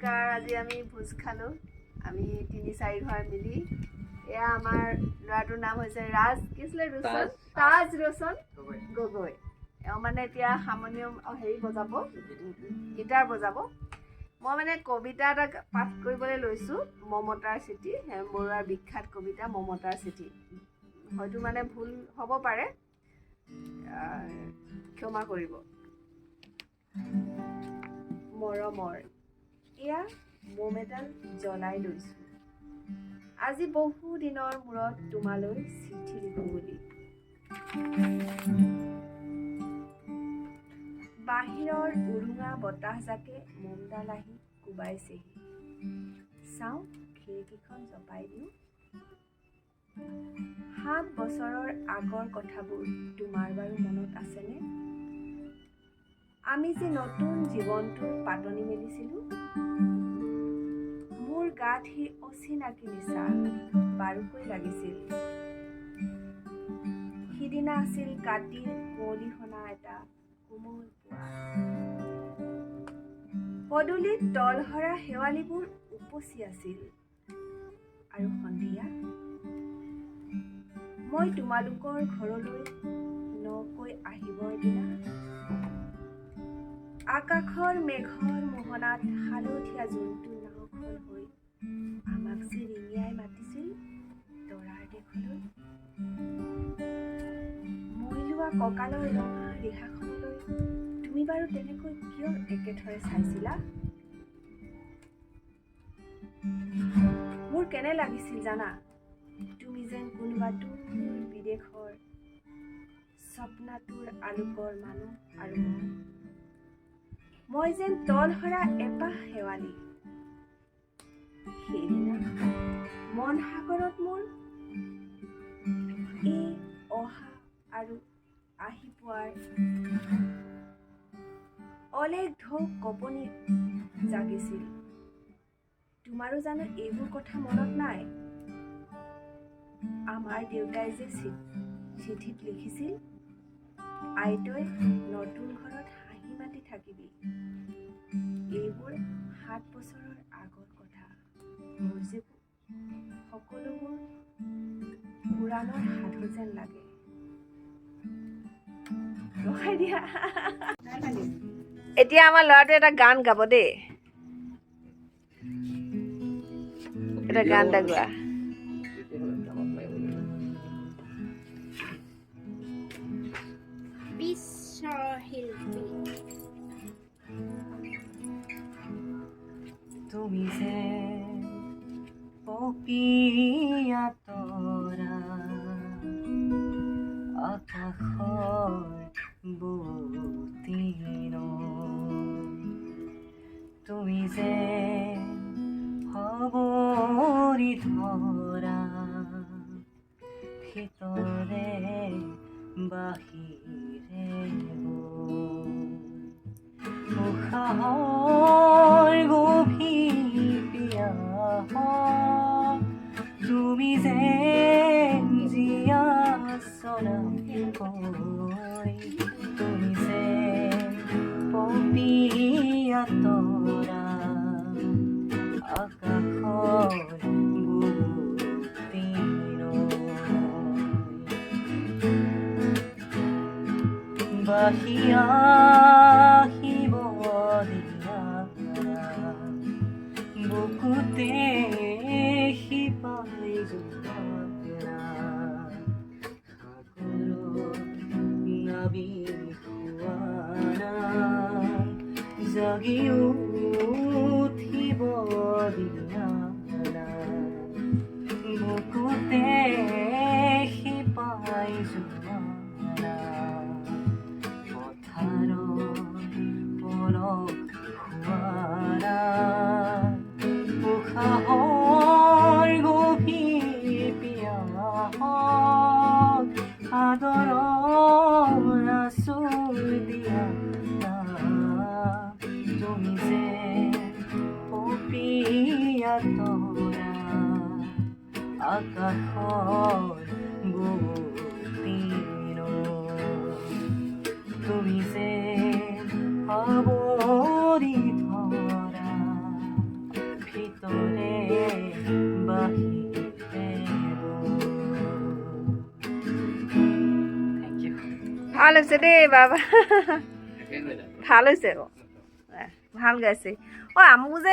নমস্কাৰ। আজি আমি ভোজ খালোঁ, আমি 3-4 ঘৰ মিলি। এয়া আমাৰ ল'ৰাটোৰ নাম হৈছে ৰাজ, কি আছিলে, ৰোশন, তাজ ৰোশন গগৈ। এওঁ মানে এতিয়া হাৰমনিয়াম বজাব, গীটাৰ বজাব। মই মানে কবিতা এটা পাঠ কৰিবলৈ লৈছোঁ, মমতাৰ চিঠি, হেম বৰুৱাৰ বিখ্যাত কবিতা মমতাৰ চিঠি। হয়তো মানে ভুল হ'ব পাৰে, ক্ষমা কৰিব। মৰমৰ, এয়া মম এডাল জ্বলাই লৈছোঁ, আজি বহু দিনৰ মূৰত তোমালৈ চিঠি লিখোঁ বুলি। বাহিৰৰ উৰুঙা বতাহজাকে মমডাল আহি কোবাইছেহি, চাওঁ খিৰিকীখন জপাই দিওঁ। 7 বছৰৰ আগৰ কথাবোৰ তোমাৰ বাৰু মনত আছেনে? আমি যে নতুন জীৱনটোৰ পাতনি মেলিছিলোঁ, মোৰ গাত সি অচিনাকি নিচা বাৰুকৈ লাগিছিল। সিদিনা আছিল কাতিৰ কুঁৱলী সনা এটা কোমল পুৱা, পদূলিত তলসৰা শেৱালিবোৰ উপচি আছিল। আৰু সন্ধিয়া মই তোমালোকৰ ঘৰলৈ নকৈ আহিবৰ দিনা, আকাশৰ মেঘৰ মোহনাত হালধীয়া জন্তু নাওখন হৈ আমাক যে ৰিঙিয়াই মাতিছিল তৰাৰ দেশলৈ। মই লোৱা কঁকালৰ ৰঙা ৰিহাখনলৈ তুমি বাৰু তেনেকৈ কিয় একেথৰে চাইছিলা? মোৰ কেনে লাগিছিল জানা, তুমি যেন কোনোবা দূৰ বিদেশৰ স্বপ্নাতুৰ আলোকৰ মানুহ, আৰু মই যেন তলসৰা এপাহ শেৱালি। সেইদিনা মন সাগৰত মোৰ এই অহা আৰু আহি পোৱাৰ অলেখ ঢৌ কঁপনি জাগিছিল। তোমাৰো জানো এইবোৰ কথা মনত নাই? আমাৰ দেউতাই যে চিঠিত লিখিছিল, আইতৈ নতুন ঘৰত হাঁহি মাতি থাকিবি। এইবোৰ 7 বছৰৰ আগৰ কথা। মোৰ যে সকলোবোৰ পুৰাণৰ সাধু যেন লাগে। এতিয়া আমাৰ ল'ৰাটোৱে এটা গান গাব দেই, এটা গান এটা গোৱা। তুমি যে পপীয়া তৰা, আকাশৰ বুটিন, তুমি যে হবৰি ধৰা, ভিতৰে বাহিৰে উশাহৰ গভীৰ পিয়াহ, তুমি যে জীয়া চৰাকৈ, তুমি যে পপীয়া তৰা, আকাশৰ বুটিন, বাহিয়া বুকুতে শিপাই জোৰা, সাগৰৰ নাবি খুৱানা, জাগি উঠিব দিনা, বুকুতে শিপাই জোৰা, পথাৰৰ পলক খুৱানা, উশাহৰ গভীৰ পিয়াহত আদৰৰ আঁচল দিয়া, তুমি যে পপীয়া তৰা, আকাশৰ বুটিন, তুমি যে হবৰি ধৰা, ভাল হৈছে দেই বাবা ভাল হৈছে আকৌ ভাল গাইছে অ' আমু যে